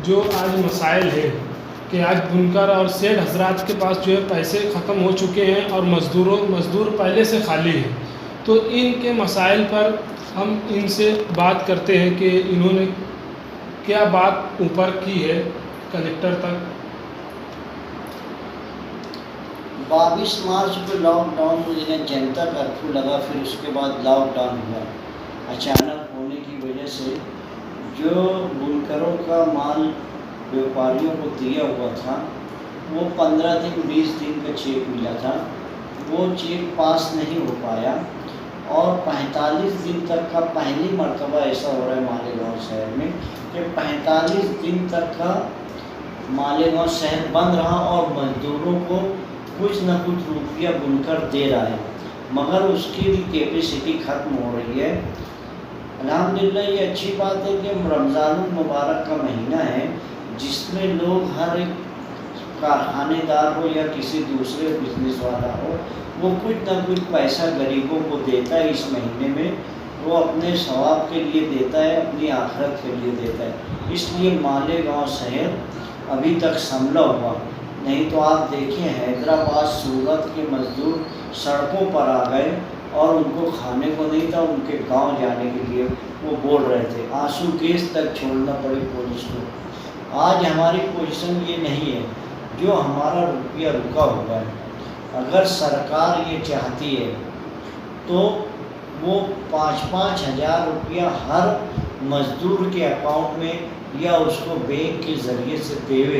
जो आज मसाइल है कि आज बुनकर और सेठ हजरात के पास जो है पैसे ख़त्म हो चुके हैं और मज़दूर पहले से खाली हैं, तो इनके मसाइल पर हम इनसे बात करते हैं कि इन्होंने क्या बात ऊपर की है कलेक्टर तक। 22 मार्च को लॉकडाउन में जनता कर्फ्यू लगा, फिर उसके बाद लॉकडाउन हुआ। अचानक होने की वजह से जो बुनकरों का माल व्यापारियों को दिया हुआ था वो 15 दिन 20 दिन का चेक मिला था, वो चेक पास नहीं हो पाया और 45 दिन तक का पहली मर्तबा ऐसा हो रहा है मालेगांव शहर में कि 45 दिन तक का मालेगांव शहर बंद रहा और मजदूरों को कुछ न कुछ रुपया बुनकर दे रहा है, मगर उसकी भी कैपेसिटी ख़त्म हो रही है। अल्हम्दुलिल्लाह ये अच्छी बात है कि रमज़ानुल मुबारक का महीना है जिसमें लोग हर एक कारखानेदार हो या किसी दूसरे बिजनेस वाला हो वो कुछ न कुछ पैसा गरीबों को देता है। इस महीने में वो अपने सवाब के लिए देता है, अपनी आखिरत के लिए देता है, इसलिए मालेगांव शहर अभी तक संभला हुआ। नहीं तो आप देखिए हैदराबाद सूरत के मजदूर सड़कों पर आ गए और उनको खाने को नहीं था, उनके गांव जाने के लिए वो बोल रहे थे, आंसू गैस तक छोड़ना पड़ी पुलिस को। आज हमारी पोजीशन ये नहीं है, जो हमारा रुपया रुका हुआ है, अगर सरकार ये चाहती है तो वो 5-5 हज़ार रुपया हर मजदूर के अकाउंट में या उसको बैंक के ज़रिए से देवे,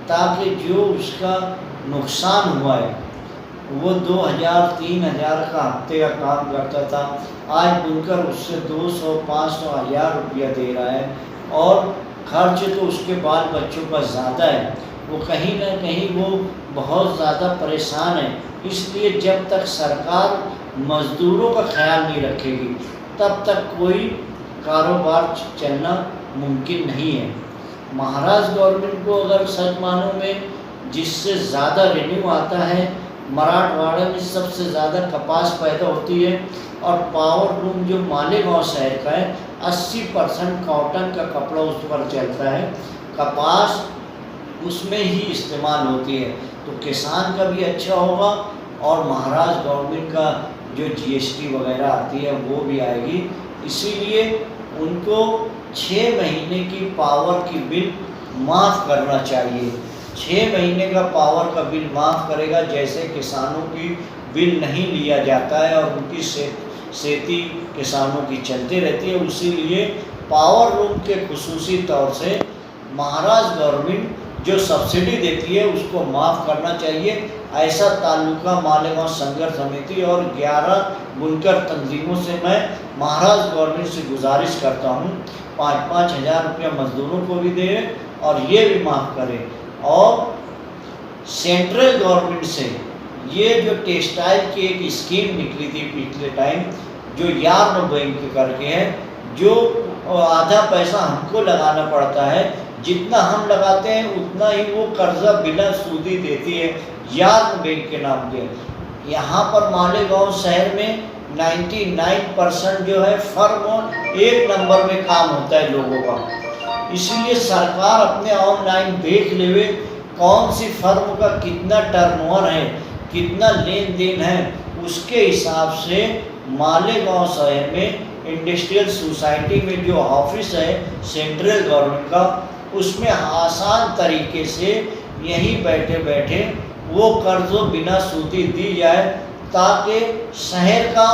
ताकि जो उसका नुकसान हुआ है वो 2000-3000 का हफ्ते का काम करता था, आज बुनकर उससे 200-500 रुपया दे रहा है और खर्च तो उसके बाल बच्चों का ज़्यादा है, वो कहीं ना कहीं वो बहुत ज़्यादा परेशान है। इसलिए जब तक सरकार मज़दूरों का ख्याल नहीं रखेगी तब तक कोई कारोबार चलना मुमकिन नहीं है। महाराष्ट्र गवर्नमेंट को अगर सच मानो में जिससे ज़्यादा रेवेन्यू आता है, मराठवाड़ा में सबसे ज़्यादा कपास पैदा होती है और पावर लूम जो मालेगांव शहर का है 80% कॉटन का कपड़ा उस पर चलता है, कपास उसमें ही इस्तेमाल होती है, तो किसान का भी अच्छा होगा और महाराष्ट्र गवर्नमेंट का जो जीएसटी वगैरह आती है वो भी आएगी। इसीलिए उनको 6 महीने की पावर की बिल माफ़ करना चाहिए। 6 महीने का पावर का बिल माफ़ करेगा, जैसे किसानों की बिल नहीं लिया जाता है और उनकी खेती किसानों की चलती रहती है, उसीलिए पावर लूम के खुसूसी तौर से महाराष्ट्र गवर्नमेंट जो सब्सिडी देती है उसको माफ़ करना चाहिए। ऐसा ताल्लुका मालेगांव संघर्ष समिति और 11 बुनकर तंजीमों से मैं महाराष्ट्र गवर्नमेंट से गुजारिश करता हूँ 5-5 हज़ार रुपया मजदूरों को भी दे और ये भी माफ़ करें। और सेंट्रल गवर्नमेंट से ये जो टेक्सटाइल की एक स्कीम निकली थी पिछले टाइम, जो यार्न बैंक करके है, जो आधा पैसा हमको लगाना पड़ता है, जितना हम लगाते हैं उतना ही वो कर्जा बिना सूदी देती है यार्न बैंक के नाम पे। यहाँ पर मालेगांव शहर में 99% जो है फर्म 1 नंबर में काम होता है लोगों का। इसीलिए सरकार अपने ऑनलाइन देख लेवे कौन सी फर्म का कितना टर्नओवर है, कितना लेन देन है, उसके हिसाब से मालेगांव शहर में इंडस्ट्रियल सोसाइटी में जो ऑफिस है सेंट्रल गवर्नमेंट का, उसमें आसान तरीके से यहीं बैठे बैठे वो कर्ज़ों बिना सूदी दी जाए, ताकि शहर का,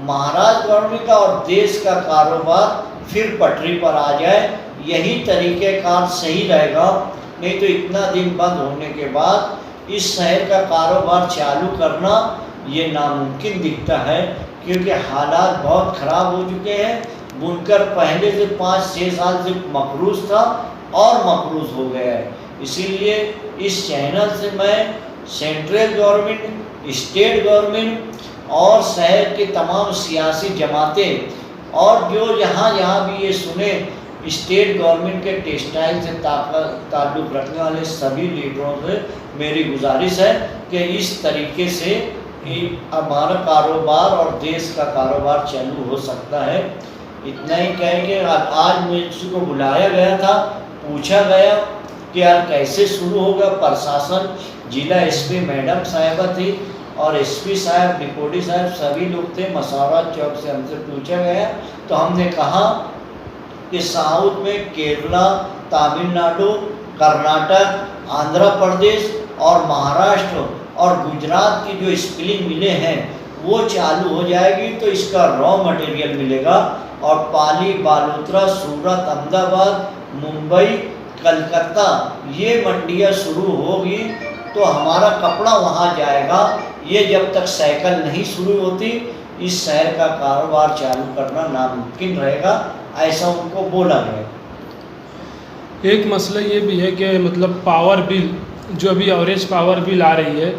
महाराष्ट्र गवर्नमेंट का और देश का कारोबार फिर पटरी पर आ जाए। यही तरीक़ेकार सही रहेगा, नहीं तो इतना दिन बंद होने के बाद इस शहर का कारोबार चालू करना ये नामुमकिन दिखता है, क्योंकि हालात बहुत ख़राब हो चुके हैं। बुनकर पहले से 5-6 साल से मकरूज़ था और मकरूज़ हो गया है। इसीलिए इस चैनल से मैं सेंट्रल गवर्नमेंट, स्टेट गवर्नमेंट और शहर के तमाम सियासी जमातें और जो यहाँ भी ये सुने स्टेट गवर्नमेंट के टेक्सटाइल से ताल्लुक़ रखने वाले सभी लीडरों से मेरी गुजारिश है कि इस तरीके से हमारा कारोबार और देश का कारोबार चालू हो सकता है। इतना ही कह के आज मुझको बुलाया गया था पूछा गया कि यार कैसे शुरू होगा। प्रशासन, जिला एसपी मैडम साहिबा थी और एसपी साहब, डिप्टी साहब सभी लोग थे। मसावरात चौक से हमसे पूछा गया तो हमने कहा कि साउथ में केरला, तमिलनाडु, कर्नाटक, आंध्र प्रदेश और महाराष्ट्र और गुजरात की जो स्पिलिंग मिलें हैं वो चालू हो जाएगी तो इसका रॉ मटेरियल मिलेगा। और पाली, बालोतरा, सूरत, अहमदाबाद, मुंबई, कलकत्ता ये मंडियाँ शुरू होगी तो हमारा कपड़ा वहाँ जाएगा। ये जब तक साइकिल नहीं शुरू होती इस शहर का कारोबार चालू करना नामुमकिन रहेगा, ऐसा उनको बोला गया। एक मसला ये भी है कि मतलब पावर बिल जो अभी एवरेज पावर बिल आ रही है,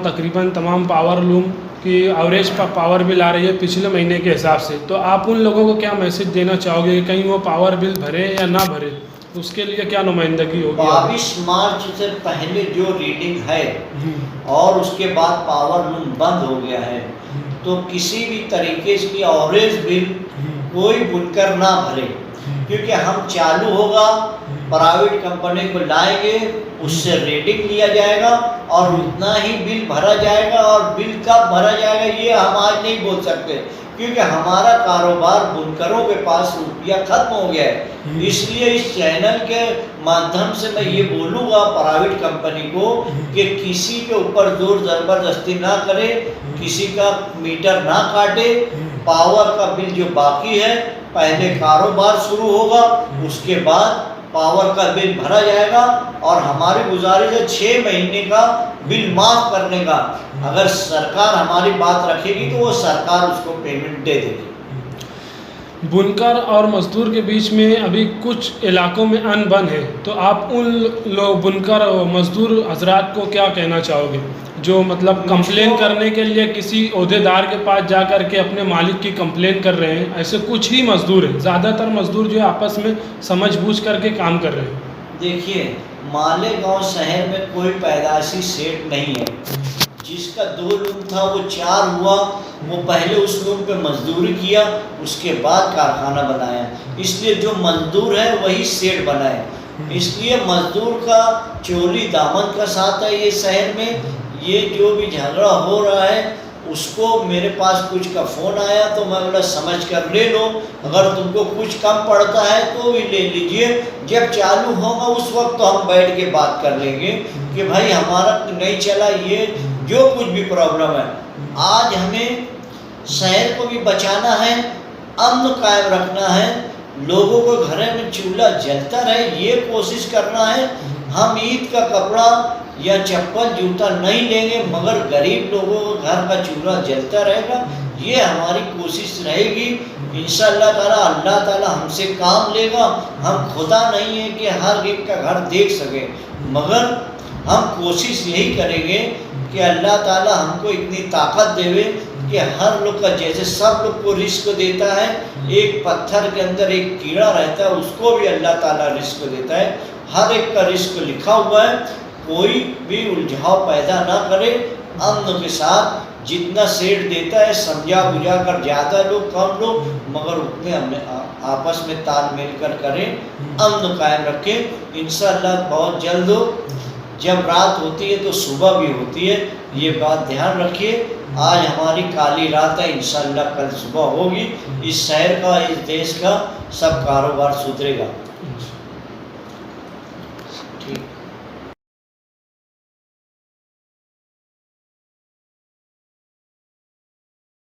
तकरीबन तमाम पावर लूम की एवरेज पावर बिल आ रही है पिछले महीने के हिसाब से, तो आप उन लोगों को क्या मैसेज देना चाहोगे कि कहीं वो पावर बिल भरे या ना भरे, उसके लिए क्या नुमाइंदगी होगी? 22 मार्च से पहले जो रीडिंग है और उसके बाद पावर लूम बंद हो गया है तो किसी भी तरीके की एवरेज बिल कोई बुनकर ना भरे, क्योंकि हम चालू होगा प्राइवेट कंपनी को लाएंगे, उससे रेटिंग लिया जाएगा और उतना ही बिल भरा जाएगा। और बिल कब भरा जाएगा ये हम आज नहीं बोल सकते, क्योंकि हमारा कारोबार बुनकरों के पास रुपया खत्म हो गया है। इसलिए इस चैनल के माध्यम से मैं ये बोलूँगा प्राइवेट कंपनी को कि किसी के ऊपर जोर ज़बरदस्ती ना करे, किसी का मीटर ना काटे। पावर का बिल जो बाकी है पहले कारोबार शुरू होगा, उसके बाद पावर का बिल भरा जाएगा। और हमारी गुजारिश है 6 महीने का बिल माफ़ करने का। अगर सरकार हमारी बात रखेगी तो वो सरकार उसको पेमेंट दे देगी। बुनकर और मजदूर के बीच में अभी कुछ इलाकों में अनबन है, तो आप उन लोग बुनकर और मजदूर हजरात को क्या कहना चाहोगे जो मतलब कंप्लेन करने के लिए किसी ओहदेदार के पास जा कर के अपने मालिक की कंप्लेन कर रहे हैं? ऐसे कुछ ही मजदूर हैं, ज़्यादातर मजदूर जो आपस में समझ बूझ करके काम कर रहे हैं। देखिए, मालेगांव शहर में कोई पैदाशी सेठ नहीं है। जिसका 2 लूम था वो 4 हुआ, वो पहले उस लूम पे मजदूरी किया, उसके बाद कारखाना बनाया। इसलिए जो मजदूर है वही सेठ बना है। इसलिए मजदूर का चोली दामन का साथ है ये शहर में। ये जो भी झगड़ा हो रहा है उसको मेरे पास कुछ का फ़ोन आया तो मैं बोला समझ कर ले लो, अगर तुमको कुछ कम पड़ता है तो भी ले लीजिए। जब चालू होगा उस वक्त तो हम बैठ के बात कर लेंगे कि भाई हमारा नहीं चला, ये जो कुछ भी प्रॉब्लम है। आज हमें शहर को भी बचाना है, अमन कायम रखना है, लोगों को घर में चूल्हा जलता रहे ये कोशिश करना है। हम ईद का कपड़ा या चप्पल जूता नहीं लेंगे, मगर गरीब लोगों को घर का चूल्हा जलता रहेगा, ये हमारी कोशिश रहेगी। इंशाअल्लाह ताला अल्लाह ताला हमसे काम लेगा। हम खुदा नहीं है कि हर एक का घर देख सके, मगर हम कोशिश यही करेंगे कि अल्लाह ताला हमको इतनी ताकत देवे कि हर लोग का, जैसे सब लोग को रिस्क देता है, एक पत्थर के अंदर एक कीड़ा रहता है उसको भी अल्लाह ताला रिस्क देता है। हर एक का रिस्क लिखा हुआ है, कोई भी उलझाव पैदा ना करे। अमन के साथ जितना सेठ देता है समझा बुझा कर, ज़्यादा लोग कम लोग, मगर उतने हमने आपस में तालमेल कर करें, अमन कायम रखें। इंशाअल्लाह बहुत जल्द हो, जब रात होती है तो सुबह भी होती है, ये बात ध्यान रखिए। आज हमारी काली रात है, इंशाअल्लाह कल सुबह होगी। इस शहर का, इस देश का सब कारोबार सुधरेगा। ठीक।